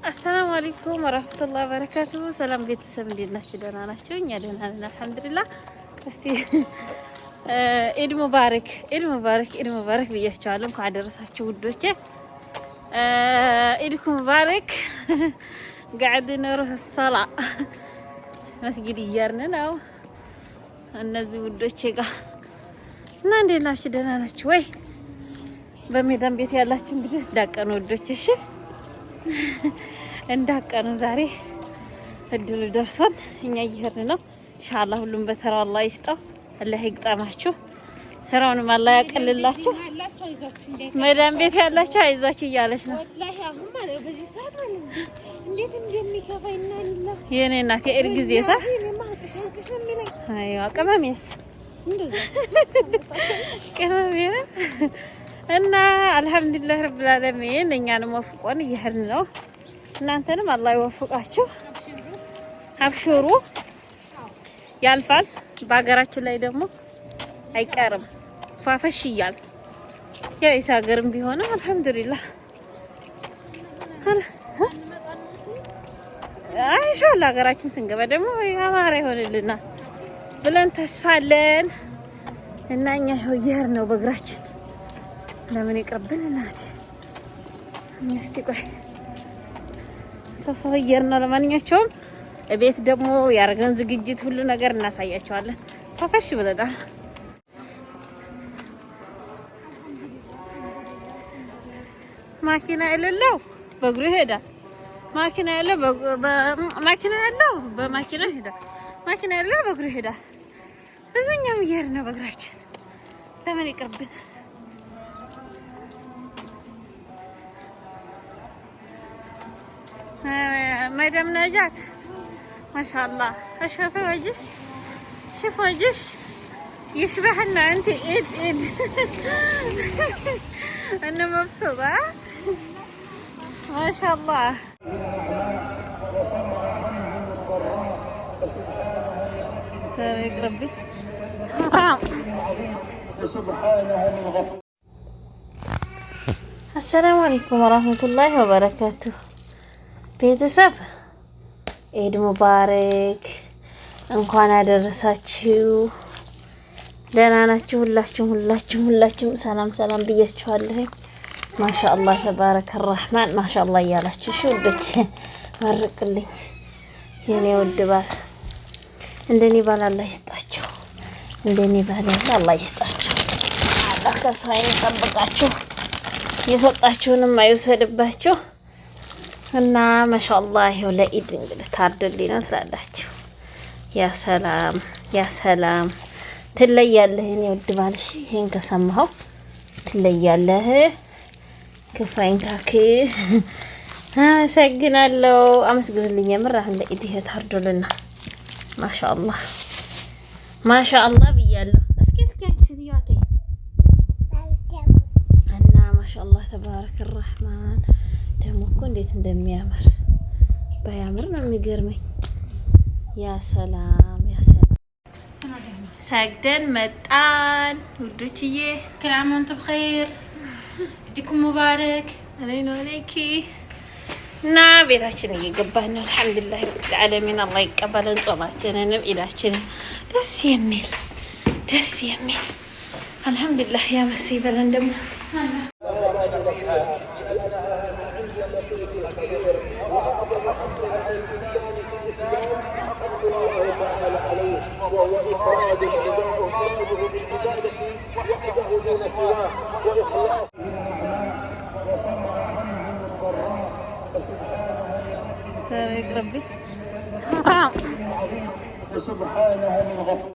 السلام عليكم ورحمة الله وبركاته. سلام ቤተሰብ እንዴት ናችሁ? ደህና ናችሁ? እኛ ደህና ነን አልሐምዱሊላህ። እስቲ ኢድ ሙባረክ ኢድ ሙባረክ ኢድ ሙባረክ ብያችኋለሁ። እንኳን አደረሳችሁ ውዶቼ። ኢድኩም ሙባረክ። قاعدين نروح الصلاة መስጊድ እያልን ነው እነዚህ ውዶቼ ጋር እና እንዴት ናችሁ? ደህና ናችሁ ወይ? በሜዳም ቤት ያላችሁ እንግዲህ እንዳቀኑ ውዶቼ እሺ እንዳቀኑ ዛሬ እድሉ ደርሷል። እኛ እየሄድን ነው ኢንሻአላህ። ሁሉም በተራ አላህ ይስጠው፣ አላህ ይግጠማችሁ፣ ስራውንም አላህ ያቀልላችሁ። መዳም ቤት ያላችሁ አይዛችሁ እያለች ነው ወላሂ። አሁን ማለት በዚህ ሰዓት ማለት እንዴት እንደሚከፋይና አላህ የኔ እናት የኢድ ጊዜ ሳ አይዋ ቅመሜስ እንደዛ ቅመሜ እና አልሐምዱሊላህ ረብል ዓለሚን እኛንም ወፍቆን እየሄድን ነው። እናንተንም አላህ ይወፍቃችሁ። አብሽሩ፣ ያልፋል። በሀገራችን ላይ ደግሞ አይቀርም ፋፈሽ ይያል። ያው ኢሳገርም ቢሆንም አልሐምዱሊላህ ኢንሻአላህ ሀገራችን ስንገባ ደግሞ አማራ ይሆንልናል ብለን ተስፋ አለን እና እኛ እየሄድን ነው በእግራችን። ለምን ይቀርብን እናቴ እስቲ ቆይ ሰው እየሄድን ነው። ለማንኛውም ቤት ደግሞ ያረገን ዝግጅት ሁሉ ነገር እናሳያቸዋለን። ፋፈሽ ብለናል። ማኪና የሌለው በእግሩ ይሄዳል። ማኪና ያለው ማኪና ያለው በማኪና ይሄዳል። ማኪና ያለው በእግሩ ይሄዳል። እዚህኛም እየሄድን ነው በእግራችን። ለምን ይቀርብን? مدام نجات ما شاء الله شوفي وجهش شوف وجهش يشبهنا انت ايد انا مبسوطة ما شاء الله. ترى ربي حرام. السلام عليكم ورحمة الله وبركاته. ቤተሰብ ኢድ ሙባረክ እንኳን አደረሳችሁ። ደህና ናችሁ? ሁላችሁም ሰላም ብያችኋለሁ። ማሻአላህ ተባረከ الرحمن ማሻአላህ እያላችሁ እሺ ውዶች መርቅልኝ የኔ ውድ ባል። እንደኔ ባል አላህ ይስጣችሁ፣ እንደኔ ባል አላህ ይስጣችሁ። አላህ ከሰው ይጠብቃችሁ፣ የሰጣችሁንም አይወሰድባችሁ። እና ማሻአላህ ይኸው ለኢድ እንግዲህ ታርደልኝ ነው ትላላችሁ። ያ ሰላም ትለያለህ። እኔ ውድ ባልሽ ይሄን ከሰማሁ ትለያለህ። ክፋይን ካክ አመሰግናለሁ። አመስግንልኝ የምር አሁን ለኢድ ይሄ ታርዶልና ማሻአላህ ብያለሁ። እስኪ አንቺ ሴትዮዋ ተይ እና ማሻአላህ ተባረከ الرحمن ደግሞ እኮ እንዴት እንደሚያምር ባያምር ነው የሚገርመኝ። ያ ሰላም ሰግደን መጣን ውዶችዬ። كل عام وانتم بخير ኢድኩም ሙባረክ አለይኪ እና ቤታችን እየገባን ነው። አልሐምዱሊላህ ረብል ዓለሚን አላህ ይቀበለን ጾማችንንም ኢዳችንን ደስ የሚል አልሐምዱሊላህ ያ መሲ በለን ደግሞ وهو إفراد العباد وصاحبه بالعبادة وحده دون سواه وإخلاص ربي حرام سبحانه من غفور.